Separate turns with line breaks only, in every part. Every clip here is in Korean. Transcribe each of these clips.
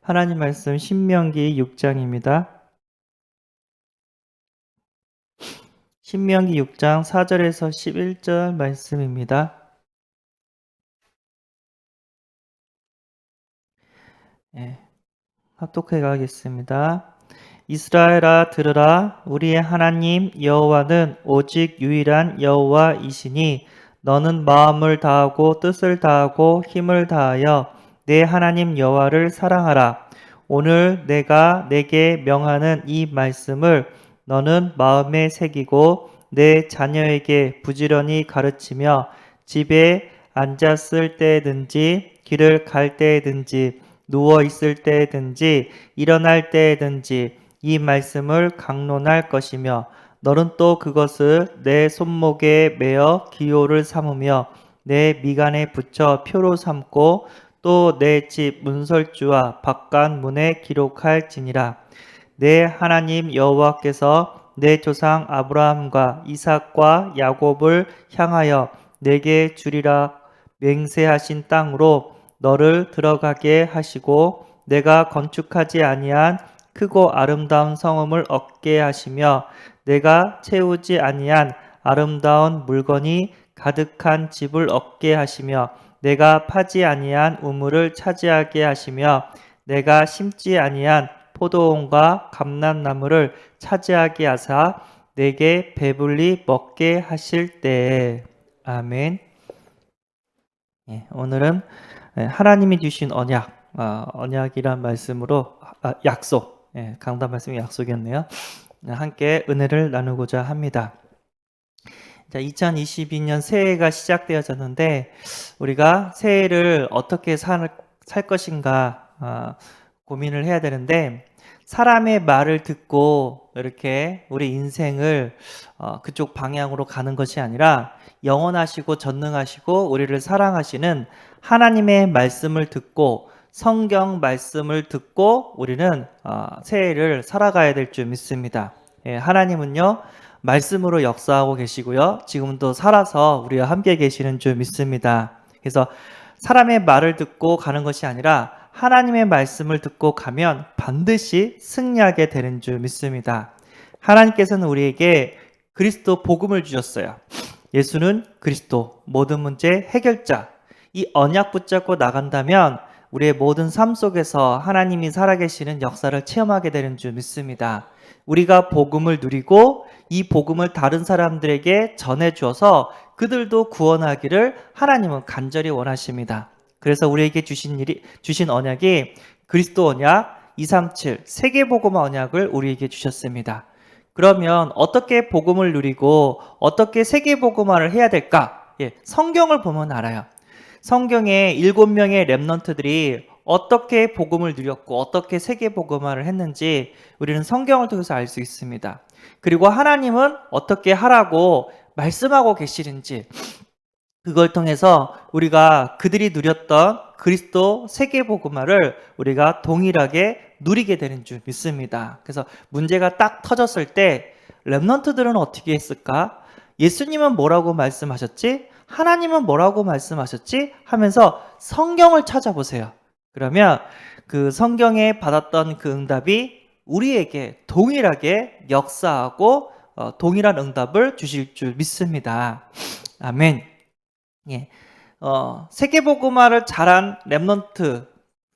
하나님 말씀 신명기 6장입니다. 신명기 6장 4절에서 11절 말씀입니다. 합독해 가겠습니다. 이스라엘아 들으라, 우리의 하나님 여호와는 오직 유일한 여호와이시니 너는 마음을 다하고 뜻을 다하고 힘을 다하여 내 하나님 여호와를 사랑하라. 오늘 내가 내게 명하는 이 말씀을 너는 마음에 새기고 내 자녀에게 부지런히 가르치며 집에 앉았을 때든지 길을 갈 때든지 누워 있을 때든지 일어날 때든지 이 말씀을 강론할 것이며 너는 또 그것을 내 손목에 매어 기호를 삼으며 내 미간에 붙여 표로 삼고 또 내 집 문설주와 바깥 문에 기록할지니라. 내 하나님 여호와께서 내 조상 아브라함과 이삭과 야곱을 향하여 내게 주리라 맹세하신 땅으로 너를 들어가게 하시고 내가 건축하지 아니한 크고 아름다운 성읍을 얻게 하시며 내가 채우지 아니한 아름다운 물건이 가득한 집을 얻게 하시며 내가 파지 아니한 우물을 차지하게 하시며 내가 심지 아니한 포도원과 감람나무를 차지하게 하사 내게 배불리 먹게 하실 때에. 아멘. 오늘은 하나님이 주신 언약, 언약이란 말씀으로 약속, 강단 말씀이 약속이었네요. 함께 은혜를 나누고자 합니다. 자, 2022년 새해가 시작되어졌는데 우리가 새해를 어떻게 살 것인가 고민을 해야 되는데 사람의 말을 듣고 이렇게 우리 인생을 그쪽 방향으로 가는 것이 아니라 영원하시고 전능하시고 우리를 사랑하시는 하나님의 말씀을 듣고 성경 말씀을 듣고 우리는 새해를 살아가야 될 줄 믿습니다. 하나님은요 말씀으로 역사하고 계시고요 지금도 살아서 우리와 함께 계시는 줄 믿습니다. 그래서 사람의 말을 듣고 가는 것이 아니라 하나님의 말씀을 듣고 가면 반드시 승리하게 되는 줄 믿습니다. 하나님께서는 우리에게 그리스도 복음을 주셨어요. 예수는 그리스도, 모든 문제 해결자. 이 언약 붙잡고 나간다면 우리의 모든 삶 속에서 하나님이 살아계시는 역사를 체험하게 되는 줄 믿습니다. 우리가 복음을 누리고 이 복음을 다른 사람들에게 전해주어서 그들도 구원하기를 하나님은 간절히 원하십니다. 그래서 우리에게 주신 언약이 그리스도 언약 237 세계복음 언약을 우리에게 주셨습니다. 그러면 어떻게 복음을 누리고 어떻게 세계복음화를 해야 될까? 성경을 보면 알아요. 성경에 7명의 렘넌트들이 어떻게 복음을 누렸고 어떻게 세계복음화를 했는지 우리는 성경을 통해서 알 수 있습니다. 그리고 하나님은 어떻게 하라고 말씀하고 계시는지 그걸 통해서 우리가 그들이 누렸던 그리스도 세계복음화를 우리가 동일하게 누리게 되는 줄 믿습니다. 그래서 문제가 딱 터졌을 때 렘넌트들은 어떻게 했을까? 예수님은 뭐라고 말씀하셨지? 하나님은 뭐라고 말씀하셨지? 하면서 성경을 찾아보세요. 그러면 그 성경에 받았던 그 응답이 우리에게 동일하게 역사하고 동일한 응답을 주실 줄 믿습니다. 아멘. 세계복음화를 잘한 렘넌트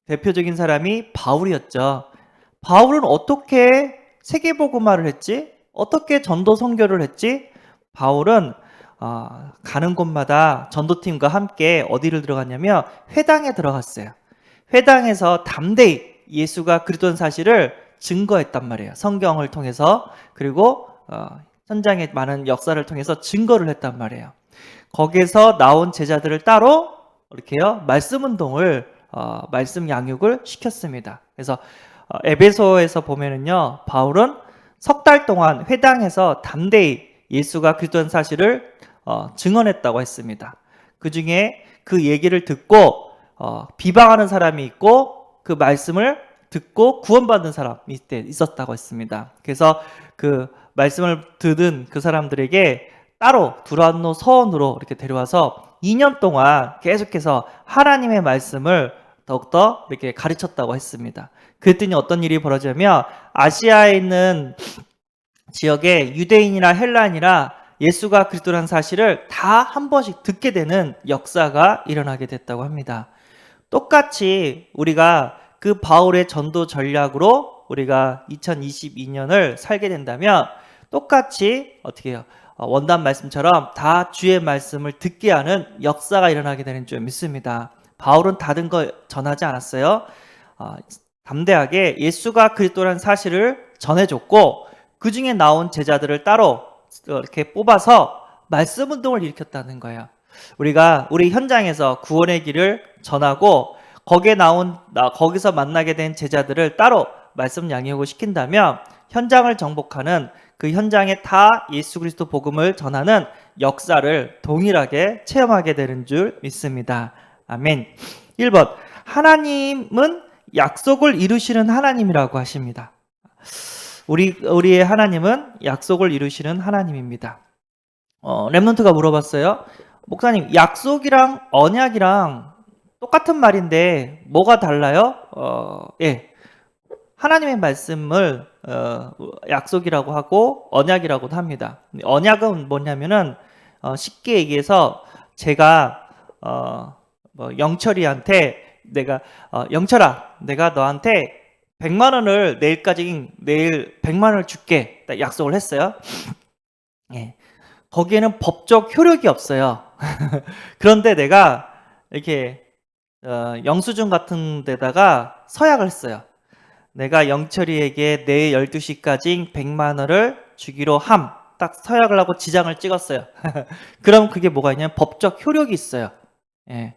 대표적인 사람이 바울이었죠. 바울은 어떻게 세계복음화를 했지? 어떻게 전도 선교를 했지? 바울은 가는 곳마다 전도팀과 함께 어디를 들어갔냐면 회당에 들어갔어요. 회당에서 담대히 예수가 그리스도인 사실을 증거했단 말이에요. 성경을 통해서 그리고 현장의 많은 역사를 통해서 증거를 했단 말이에요. 거기에서 나온 제자들을 따로 이렇게요 말씀 운동을 말씀 양육을 시켰습니다. 그래서 에베소에서 보면은요 바울은 석 달 동안 회당에서 담대히 예수가 그리스도인 사실을 증언했다고 했습니다. 그 중에 그 얘기를 듣고 비방하는 사람이 있고 그 말씀을 듣고 구원받은 사람이 있었다고 했습니다. 그래서 그 말씀을 듣은 그 사람들에게 따로 두란노 서원으로 이렇게 데려와서 2년 동안 계속해서 하나님의 말씀을 더욱더 이렇게 가르쳤다고 했습니다. 그랬더니 어떤 일이 벌어지냐면 아시아에 있는 지역에 유대인이나 헬라인이나 예수가 그리스도라는 사실을 다 한 번씩 듣게 되는 역사가 일어나게 됐다고 합니다. 똑같이 우리가 그 바울의 전도 전략으로 우리가 2022년을 살게 된다면 똑같이 어떻게 해요? 원단 말씀처럼 다 주의 말씀을 듣게 하는 역사가 일어나게 되는 줄 믿습니다. 바울은 다른 거 전하지 않았어요. 담대하게 예수가 그리스도라는 사실을 전해줬고 그 중에 나온 제자들을 따로 이렇게 뽑아서 말씀 운동을 일으켰다는 거예요. 우리가 우리 현장에서 구원의 길을 전하고 거기서 만나게 된 제자들을 따로 말씀 양육을 시킨다면 현장을 정복하는 그 현장에 다 예수 그리스도 복음을 전하는 역사를 동일하게 체험하게 되는 줄 믿습니다. 아멘. 1번, 하나님은 약속을 이루시는 하나님이라고 하십니다. 우리의 하나님은 약속을 이루시는 하나님입니다. 렘넌트가 물어봤어요. 목사님, 약속이랑 언약이랑 똑같은 말인데 뭐가 달라요? 예. 하나님의 말씀을 약속이라고 하고 언약이라고도 합니다. 언약은 뭐냐면은 쉽게 얘기해서 제가 영철이한테 영철아, 내가 너한테 100만 원을 내일 100만 원을 줄게 약속을 했어요. 예. 거기에는 법적 효력이 없어요. 그런데 내가 이렇게 영수증 같은 데다가 서약을 했어요. 내가 영철이에게 내일 12시까지 100만 원을 주기로 딱 서약을 하고 지장을 찍었어요. 그럼 그게 뭐가 있냐면 법적 효력이 있어요. 예.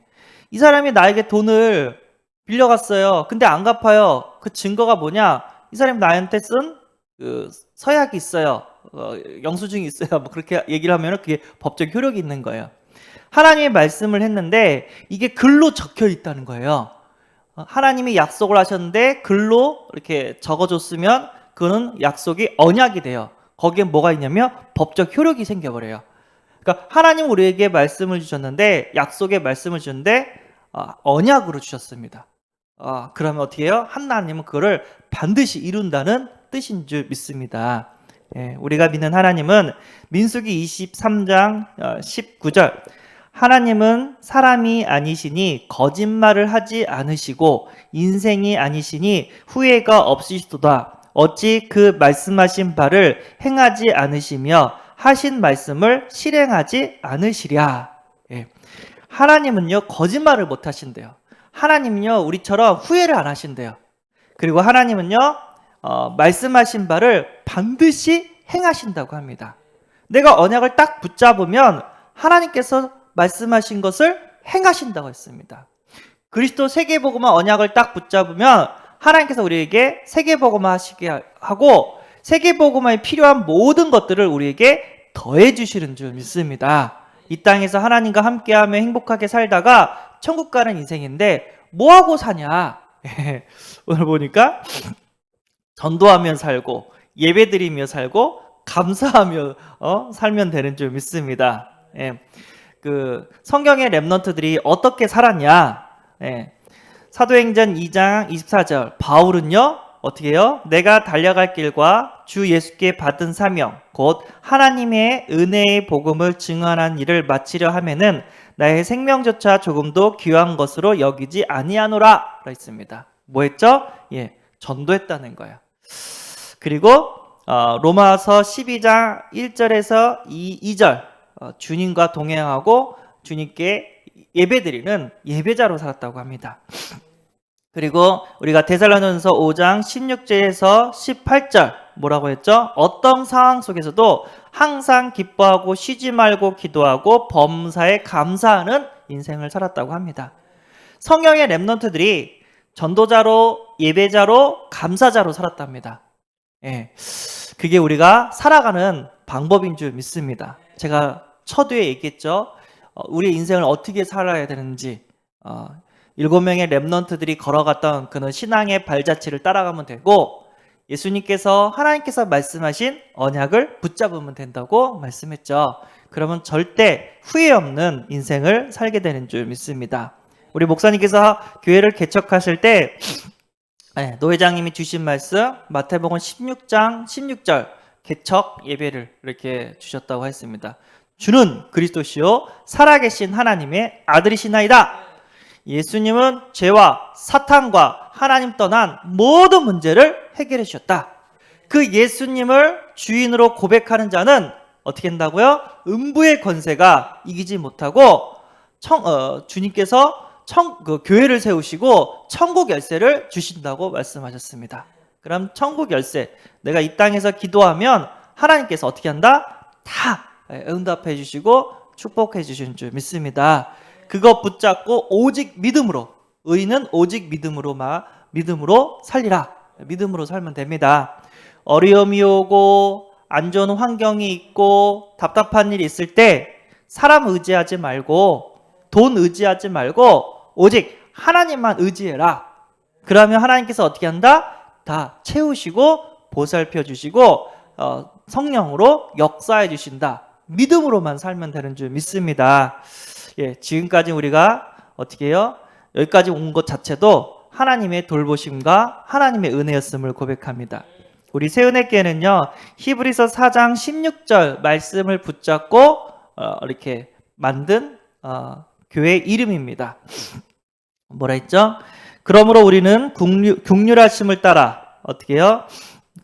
이 사람이 나에게 돈을 빌려갔어요. 근데 안 갚아요. 그 증거가 뭐냐? 이 사람이 나한테 쓴 그 서약이 있어요. 영수증이 있어요. 뭐 그렇게 얘기를 하면 그게 법적 효력이 있는 거예요. 하나님의 말씀을 했는데 이게 글로 적혀 있다는 거예요. 하나님이 약속을 하셨는데 글로 이렇게 적어줬으면 그거는 약속이 언약이 돼요. 거기에 뭐가 있냐면 법적 효력이 생겨버려요. 그러니까 하나님 우리에게 말씀을 주셨는데 약속의 말씀을 주셨는데 언약으로 주셨습니다. 그러면 어떻게 해요? 하나님은 그거를 반드시 이룬다는 뜻인 줄 믿습니다. 예, 우리가 믿는 하나님은 민수기 23장 19절 하나님은 사람이 아니시니 거짓말을 하지 않으시고 인생이 아니시니 후회가 없으시도다. 어찌 그 말씀하신 바를 행하지 않으시며 하신 말씀을 실행하지 않으시랴. 예. 하나님은요 거짓말을 못 하신대요. 하나님은요 우리처럼 후회를 안 하신대요. 그리고 하나님은요 말씀하신 바를 반드시 행하신다고 합니다. 내가 언약을 딱 붙잡으면 하나님께서 말씀하신 것을 행하신다고 했습니다. 그리스도 세계복음화 언약을 딱 붙잡으면 하나님께서 우리에게 세계복음화 하시게 하고 세계복음화에 필요한 모든 것들을 우리에게 더해 주시는 줄 믿습니다. 이 땅에서 하나님과 함께하며 행복하게 살다가 천국 가는 인생인데 뭐하고 사냐? 오늘 보니까 전도하며 살고 예배드리며 살고 감사하며 살면 되는 줄 믿습니다. 예. 그 성경의 렘넌트들이 어떻게 살았냐? 예. 사도행전 2장 24절 바울은요 어떻게 해요? 내가 달려갈 길과 주 예수께 받은 사명 곧 하나님의 은혜의 복음을 증언하는 일을 마치려 하면은 나의 생명조차 조금도 귀한 것으로 여기지 아니하노라 했습니다. 뭐 했죠? 예, 전도했다는 거예요. 그리고 로마서 12장 1절에서 2절 주님과 동행하고 주님께 예배드리는 예배자로 살았다고 합니다. 그리고 우리가 데살로니가서 5장 16절에서 18절 뭐라고 했죠? 어떤 상황 속에서도 항상 기뻐하고 쉬지 말고 기도하고 범사에 감사하는 인생을 살았다고 합니다. 성경의 렘넌트들이 전도자로 예배자로 감사자로 살았답니다. 예, 그게 우리가 살아가는 방법인 줄 믿습니다. 제가 첫회에 얘기했죠. 우리의 인생을 어떻게 살아야 되는지 7명의 렘넌트들이 걸어갔던 그런 신앙의 발자취를 따라가면 되고 예수님께서 하나님께서 말씀하신 언약을 붙잡으면 된다고 말씀했죠. 그러면 절대 후회 없는 인생을 살게 되는 줄 믿습니다. 우리 목사님께서 교회를 개척하실 때 노회장님이 주신 말씀 마태복음 16장 16절 개척 예배를 이렇게 주셨다고 했습니다. 주는 그리스도시요 살아계신 하나님의 아들이시나이다. 예수님은 죄와 사탄과 하나님 떠난 모든 문제를 해결해 주셨다. 그 예수님을 주인으로 고백하는 자는 어떻게 한다고요? 음부의 권세가 이기지 못하고 주님께서 교회를 세우시고 천국 열쇠를 주신다고 말씀하셨습니다. 그럼 천국 열쇠, 내가 이 땅에서 기도하면 하나님께서 어떻게 한다? 다 응답해 주시고 축복해 주시는 줄 믿습니다. 그거 붙잡고 오직 믿음으로, 의인은 오직 믿음으로 살리라. 믿음으로 살면 됩니다. 어려움이 오고 안 좋은 환경이 있고 답답한 일이 있을 때 사람 의지하지 말고 돈 의지하지 말고 오직 하나님만 의지해라. 그러면 하나님께서 어떻게 한다? 다 채우시고 보살펴 주시고 성령으로 역사해 주신다. 믿음으로만 살면 되는 줄 믿습니다. 지금까지 우리가 어떻게 해요? 여기까지 온 것 자체도 하나님의 돌보심과 하나님의 은혜였음을 고백합니다. 우리 새은혜교회는요, 히브리서 4장 16절 말씀을 붙잡고 이렇게 만든 교회 이름입니다. 뭐라 했죠? 그러므로 우리는 긍휼하심을 따라 어떻게 해요?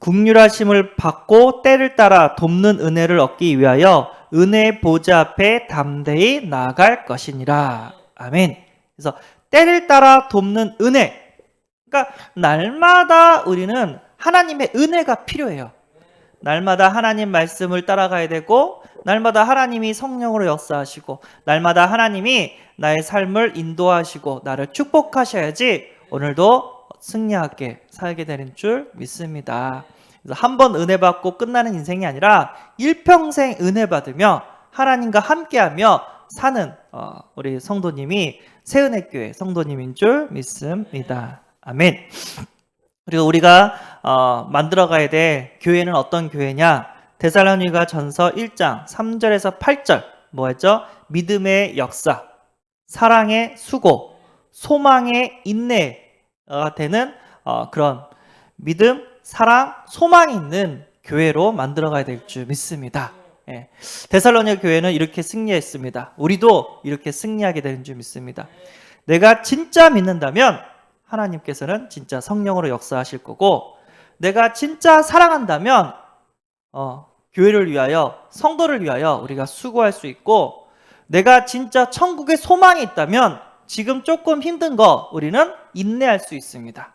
긍휼하심을 받고 때를 따라 돕는 은혜를 얻기 위하여 은혜의 보좌 앞에 담대히 나아갈 것이니라. 아멘. 그래서 때를 따라 돕는 은혜. 그러니까 날마다 우리는 하나님의 은혜가 필요해요. 날마다 하나님 말씀을 따라가야 되고 날마다 하나님이 성령으로 역사하시고 날마다 하나님이 나의 삶을 인도하시고 나를 축복하셔야지 오늘도 승리하게 살게 되는 줄 믿습니다. 그래서 한 번 은혜 받고 끝나는 인생이 아니라 일평생 은혜 받으며 하나님과 함께하며 사는 우리 성도님이 새은혜교회 성도님인 줄 믿습니다. 아멘. 그리고 우리가 만들어가야 될 교회는 어떤 교회냐? 데살로니가 전서 1장 3절에서 8절 뭐였죠? 믿음의 역사, 사랑의 수고, 소망의 인내가 되는 그런 믿음, 사랑, 소망이 있는 교회로 만들어가야 될 줄 믿습니다. 데살로니가 교회는 이렇게 승리했습니다. 우리도 이렇게 승리하게 되는 줄 믿습니다. 내가 진짜 믿는다면 하나님께서는 진짜 성령으로 역사하실 거고 내가 진짜 사랑한다면 교회를 위하여 성도를 위하여 우리가 수고할 수 있고 내가 진짜 천국에 소망이 있다면 지금 조금 힘든 거 우리는 인내할 수 있습니다.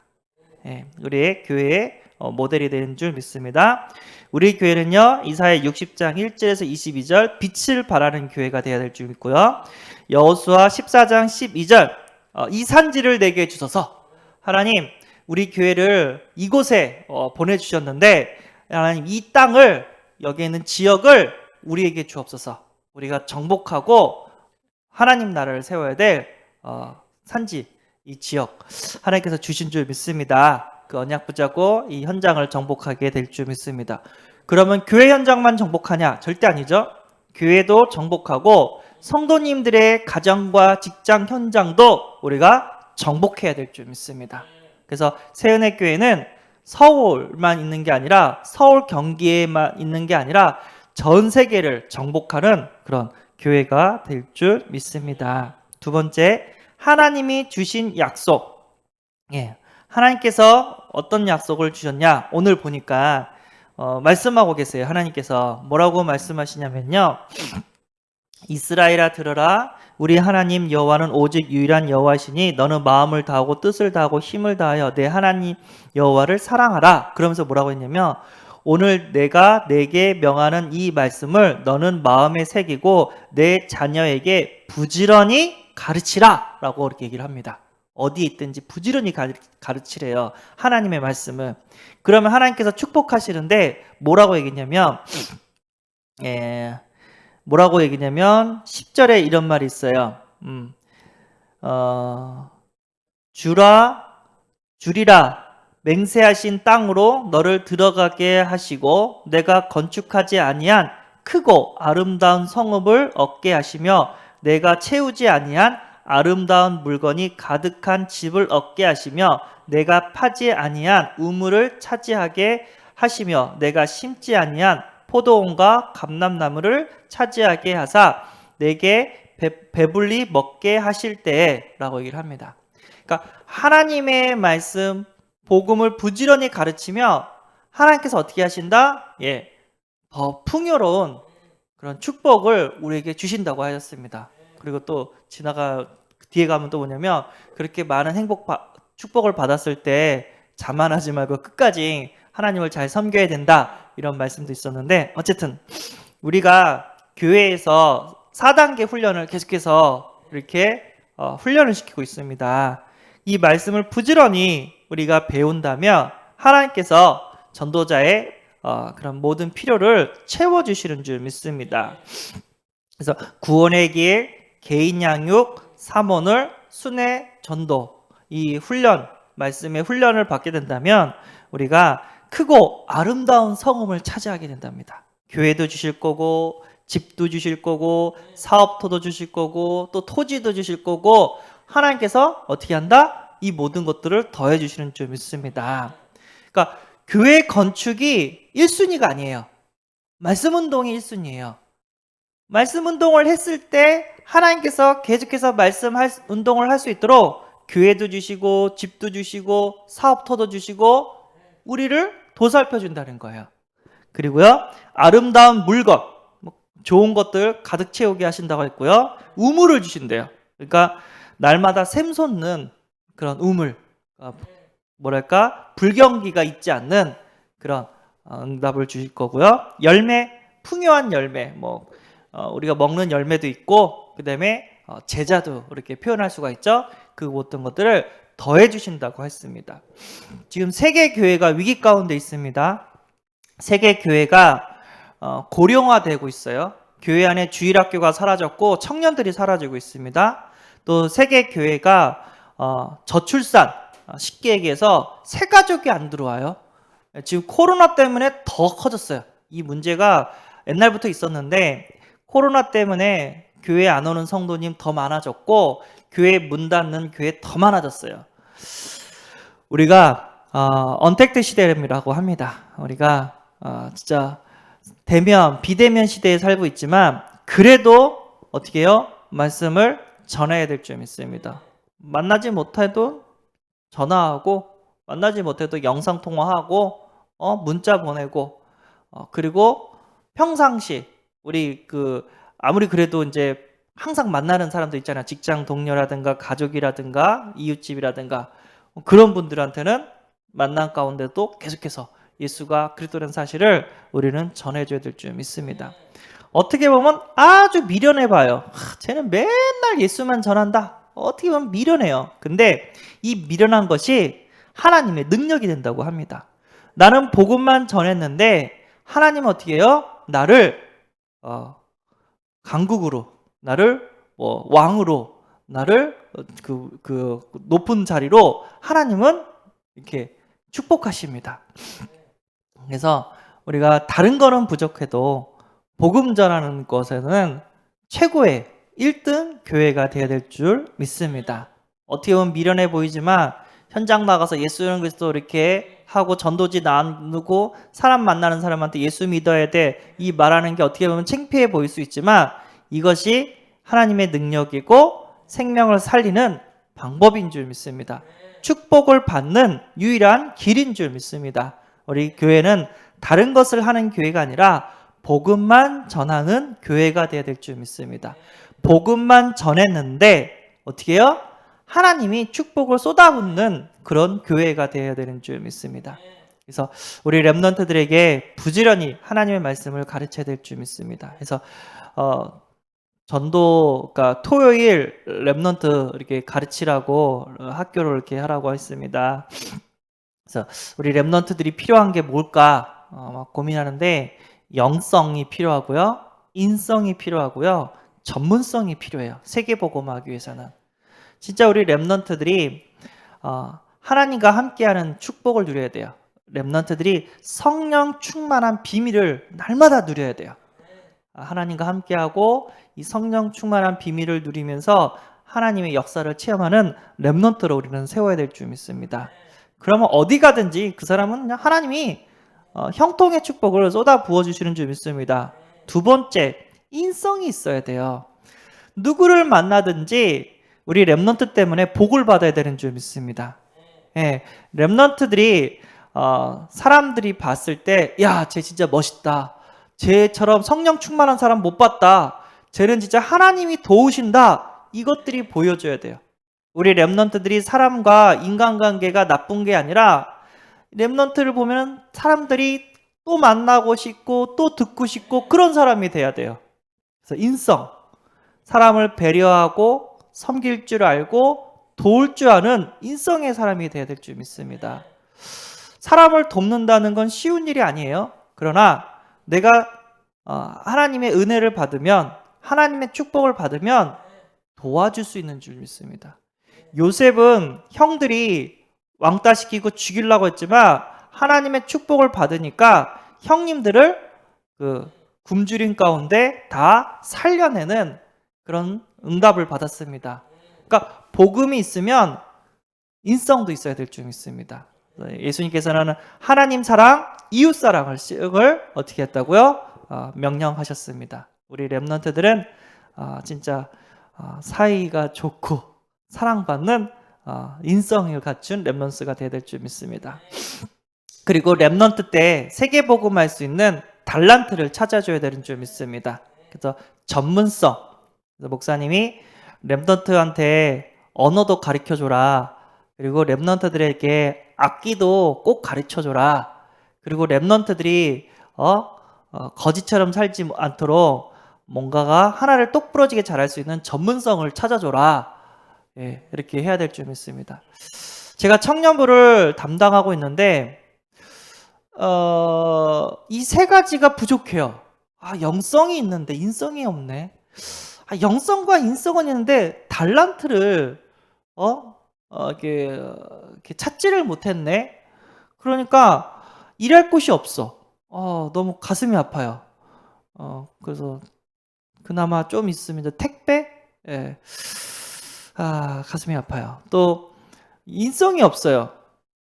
우리의 교회의 모델이 되는 줄 믿습니다. 우리 교회는요 이사야 60장 1절에서 22절 빛을 발하는 교회가 되어야 될 줄 믿고요. 여호수아 14장 12절 이 산지를 내게 주소서. 하나님 우리 교회를 이곳에 보내주셨는데 하나님 이 땅을 여기 있는 지역을 우리에게 주옵소서. 우리가 정복하고 하나님 나라를 세워야 될 산지 이 지역 하나님께서 주신 줄 믿습니다. 그 언약 붙잡고 이 현장을 정복하게 될 줄 믿습니다. 그러면 교회 현장만 정복하냐? 절대 아니죠. 교회도 정복하고 성도님들의 가정과 직장 현장도 우리가 정복해야 될 줄 믿습니다. 그래서 새은혜교회는 서울만 있는 게 아니라 서울 경기에만 있는 게 아니라 전 세계를 정복하는 그런 교회가 될 줄 믿습니다. 두 번째, 하나님이 주신 약속. 하나님께서 어떤 약속을 주셨냐? 오늘 보니까 말씀하고 계세요. 하나님께서 뭐라고 말씀하시냐면요. 이스라엘아 들어라. 우리 하나님 여호와는 오직 유일한 여호와시니 너는 마음을 다하고 뜻을 다하고 힘을 다하여 내 하나님 여호와를 사랑하라. 그러면서 뭐라고 했냐면 오늘 내가 내게 명하는 이 말씀을 너는 마음에 새기고 내 자녀에게 부지런히 가르치라 라고 이렇게 얘기를 합니다. 어디에 있든지 부지런히 가르치래요. 하나님의 말씀을. 그러면 하나님께서 축복하시는데 뭐라고 얘기했냐면 10절에 이런 말이 있어요. 주리라 맹세하신 땅으로 너를 들어가게 하시고 내가 건축하지 아니한 크고 아름다운 성읍을 얻게 하시며 내가 채우지 아니한 아름다운 물건이 가득한 집을 얻게 하시며 내가 파지 아니한 우물을 차지하게 하시며 내가 심지 아니한 포도원과 감람나무를 차지하게 하사 내게 배불리 먹게 하실 때에 라고 얘기를 합니다. 그러니까 하나님의 말씀 복음을 부지런히 가르치며 하나님께서 어떻게 하신다? 더 풍요로운 그런 축복을 우리에게 주신다고 하셨습니다. 그리고 또 뒤에 가면 또 뭐냐면 그렇게 많은 축복을 받았을 때 자만하지 말고 끝까지 하나님을 잘 섬겨야 된다 이런 말씀도 있었는데 어쨌든 우리가 교회에서 4단계 훈련을 계속해서 이렇게 훈련을 시키고 있습니다. 이 말씀을 부지런히 우리가 배운다면 하나님께서 전도자의 그런 모든 필요를 채워주시는 줄 믿습니다. 그래서 구원의 길, 개인 양육, 삼원을, 순회, 전도 이 말씀의 훈련을 받게 된다면 우리가 크고 아름다운 성음을 차지하게 된답니다. 교회도 주실 거고 집도 주실 거고 사업토도 주실 거고 또 토지도 주실 거고 하나님께서 어떻게 한다? 이 모든 것들을 더해 주시는 줄 믿습니다. 그러니까 교회 건축이 1순위가 아니에요. 말씀 운동이 1순위예요. 말씀 운동을 했을 때 하나님께서 계속해서 말씀 운동을 할 수 있도록 교회도 주시고 집도 주시고 사업터도 주시고 우리를 도살펴 준다는 거예요. 그리고요 아름다운 물건 좋은 것들 가득 채우게 하신다고 했고요 우물을 주신대요. 그러니까 날마다 샘솟는 그런 우물 불경기가 있지 않는 그런 응답을 주실 거고요. 풍요한 열매 우리가 먹는 열매도 있고 그 다음에 제자도 이렇게 표현할 수가 있죠. 그 모든 것들을 더해 주신다고 했습니다. 지금 세계 교회가 위기 가운데 있습니다. 세계 교회가 고령화되고 있어요. 교회 안에 주일학교가 사라졌고 청년들이 사라지고 있습니다. 또 세계 교회가 저출산 쉽게 얘기해서 새 가족이 안 들어와요. 지금 코로나 때문에 더 커졌어요. 이 문제가 옛날부터 있었는데 코로나 때문에 교회 안 오는 성도님 더 많아졌고 교회 문 닫는 교회 더 많아졌어요. 우리가 언택트 시대라고 합니다. 우리가 진짜 비대면 시대에 살고 있지만 그래도 어떻게 해요? 말씀을 전해야 될 줄 믿습니다. 만나지 못해도 전화하고 만나지 못해도 영상통화하고 문자 보내고 그리고 평상시 우리 아무리 그래도 이제 항상 만나는 사람도 있잖아요. 직장 동료라든가 가족이라든가 이웃집이라든가 그런 분들한테는 만남 가운데도 계속해서 예수가 그리스도라는 사실을 우리는 전해줘야 될 줄 믿습니다. 어떻게 보면 아주 미련해 봐요. 쟤는 맨날 예수만 전한다. 어떻게 보면 미련해요. 근데 이 미련한 것이 하나님의 능력이 된다고 합니다. 나는 복음만 전했는데 하나님은 어떻게 해요? 나를 강국으로, 나를 왕으로, 나를 그 높은 자리로 하나님은 이렇게 축복하십니다. 그래서 우리가 다른 거는 부족해도 복음 전하는 것에는 최고의 1등 교회가 되어야 될 줄 믿습니다. 어떻게 보면 미련해 보이지만 현장 나가서 예수 그리스도 이렇게 하고 전도지 나누고 사람 만나는 사람한테 예수 믿어야 돼 이 말하는 게 어떻게 보면 창피해 보일 수 있지만 이것이 하나님의 능력이고 생명을 살리는 방법인 줄 믿습니다. 축복을 받는 유일한 길인 줄 믿습니다. 우리 교회는 다른 것을 하는 교회가 아니라 복음만 전하는 교회가 되어야 될 줄 믿습니다. 복음만 전했는데 어떻게 해요? 하나님이 축복을 쏟아붓는 그런 교회가 되어야 되는 줄 믿습니다. 그래서 우리 렘넌트들에게 부지런히 하나님의 말씀을 가르쳐야 될 줄 믿습니다. 그래서 그러니까 토요일 렘넌트 이렇게 가르치라고 학교를 이렇게 하라고 했습니다. 그래서 우리 렘넌트들이 필요한 게 뭘까 막 고민하는데 영성이 필요하고요, 인성이 필요하고요, 전문성이 필요해요. 세계복음하기 위해서는. 진짜 우리 렘넌트들이 하나님과 함께하는 축복을 누려야 돼요. 렘넌트들이 성령 충만한 비밀을 날마다 누려야 돼요. 하나님과 함께하고 이 성령 충만한 비밀을 누리면서 하나님의 역사를 체험하는 렘넌트로 우리는 세워야 될 줄 믿습니다. 그러면 어디 가든지 그 사람은 그냥 하나님이 형통의 축복을 쏟아 부어주시는 줄 믿습니다. 두 번째, 인성이 있어야 돼요. 누구를 만나든지 우리 렘넌트 때문에 복을 받아야 되는 줄 믿습니다. 예, 렘넌트들이 사람들이 봤을 때, 야, 쟤 진짜 멋있다. 쟤처럼 성령 충만한 사람 못 봤다. 쟤는 진짜 하나님이 도우신다. 이것들이 보여줘야 돼요. 우리 렘넌트들이 사람과 인간관계가 나쁜 게 아니라 렘넌트를 보면 사람들이 또 만나고 싶고 또 듣고 싶고 그런 사람이 돼야 돼요. 그래서 인성, 사람을 배려하고 섬길 줄 알고 도울 줄 아는 인성의 사람이 돼야 될 줄 믿습니다. 사람을 돕는다는 건 쉬운 일이 아니에요. 그러나 내가 하나님의 은혜를 받으면, 하나님의 축복을 받으면 도와줄 수 있는 줄 믿습니다. 요셉은 형들이 왕따시키고 죽이려고 했지만 하나님의 축복을 받으니까 형님들을 그 굶주림 가운데 다 살려내는 그런 응답을 받았습니다. 그러니까 복음이 있으면 인성도 있어야 될 줄 믿습니다. 예수님께서는 하나님 사랑, 이웃 사랑을 어떻게 했다고요? 명령하셨습니다. 우리 렘넌트들은 진짜 사이가 좋고 사랑받는 인성을 갖춘 렘넌트가 되어야 될 줄 믿습니다. 그리고 렘넌트 때 세계복음할 수 있는 달란트를 찾아줘야 되는 줄 믿습니다. 그래서 전문성, 그래서 목사님이 렘넌트한테 언어도 가르쳐줘라. 그리고 렘넌트들에게 악기도 꼭 가르쳐줘라. 그리고 렘넌트들이 거지처럼 살지 않도록 뭔가가 하나를 똑부러지게 잘할 수 있는 전문성을 찾아줘라. 예, 이렇게 해야 될 줄 믿습니다. 제가 청년부를 담당하고 있는데 이 세 가지가 부족해요. 영성이 있는데 인성이 없네. 영성과 인성은 있는데 달란트를 이렇게 찾지를 못했네. 그러니까 일할 곳이 없어. 너무 가슴이 아파요. 그래서 그나마 좀 있습니다. 택배? 예. 가슴이 아파요. 또 인성이 없어요.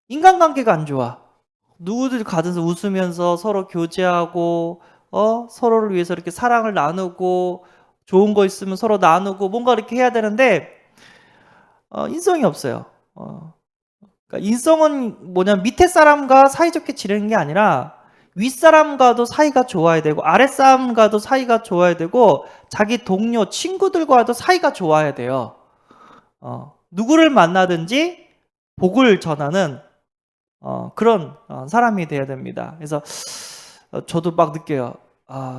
인간관계가 안 좋아. 누구들 가든지 웃으면서 서로 교제하고 서로를 위해서 이렇게 사랑을 나누고 좋은 거 있으면 서로 나누고 뭔가 이렇게 해야 되는데 인성이 없어요. 그러니까 인성은 뭐냐면 밑에 사람과 사이좋게 지내는 게 아니라 윗사람과도 사이가 좋아야 되고 아랫사람과도 사이가 좋아야 되고 자기 동료, 친구들과도 사이가 좋아야 돼요. 누구를 만나든지 복을 전하는 그런 사람이 돼야 됩니다. 그래서 저도 막 느껴요.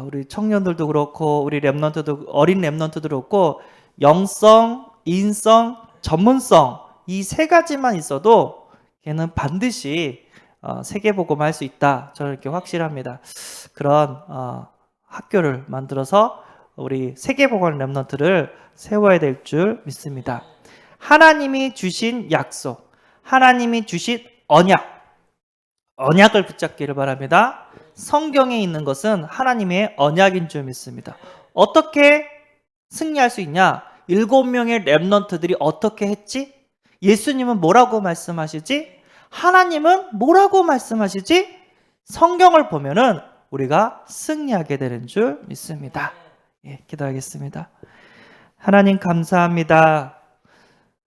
우리 청년들도 그렇고 우리 렘넌트도 어린 렘넌트도 그렇고 영성, 인성, 전문성 이 세 가지만 있어도 걔는 반드시 세계복음할 수 있다. 저는 이렇게 확실합니다. 그런 학교를 만들어서 우리 세계복음 렘넌트를 세워야 될 줄 믿습니다. 하나님이 주신 약속, 하나님이 주신 언약을 붙잡기를 바랍니다. 성경에 있는 것은 하나님의 언약인 줄 믿습니다. 어떻게 승리할 수 있냐? 7명의 렘넌트들이 어떻게 했지? 예수님은 뭐라고 말씀하시지? 하나님은 뭐라고 말씀하시지? 성경을 보면은 우리가 승리하게 되는 줄 믿습니다. 기도하겠습니다. 하나님 감사합니다.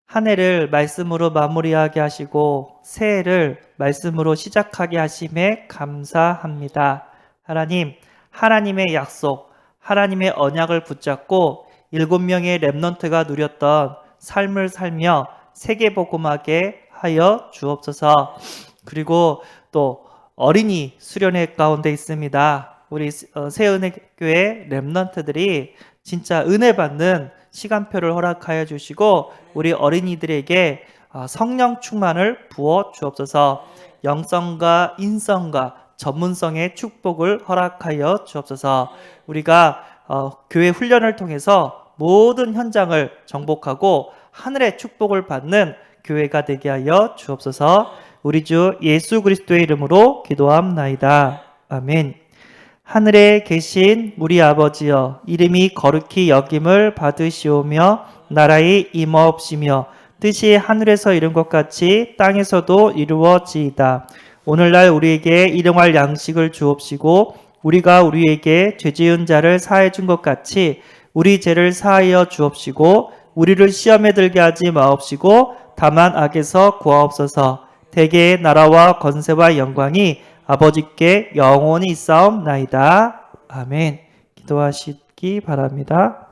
한 해를 말씀으로 마무리하게 하시고 새해를 말씀으로 시작하게 하심에 감사합니다. 하나님, 하나님의 약속, 하나님의 언약을 붙잡고 7명의 렘넌트가 누렸던 삶을 살며 세계복음하게 하여 주옵소서. 그리고 또 어린이 수련회 가운데 있습니다. 우리 새은혜교회 렘넌트들이 진짜 은혜 받는 시간표를 허락하여 주시고 우리 어린이들에게 성령 충만을 부어 주옵소서. 영성과 인성과 전문성의 축복을 허락하여 주옵소서. 우리가 교회 훈련을 통해서 모든 현장을 정복하고 하늘의 축복을 받는 교회가 되게 하여 주옵소서. 우리 주 예수 그리스도의 이름으로 기도함나이다. 아멘. 하늘에 계신 우리 아버지여, 이름이 거룩히 여김을 받으시오며 나라의 임하옵시며 뜻이 하늘에서 이룬 것 같이 땅에서도 이루어지이다. 오늘날 우리에게 일용할 양식을 주옵시고 우리가 우리에게 죄 지은 자를 사해 준 것 같이 우리 죄를 사하여 주옵시고 우리를 시험에 들게 하지 마옵시고 다만 악에서 구하옵소서. 대개의 나라와 권세와 영광이 아버지께 영원히 있사옵나이다. 아멘. 기도하시기 바랍니다.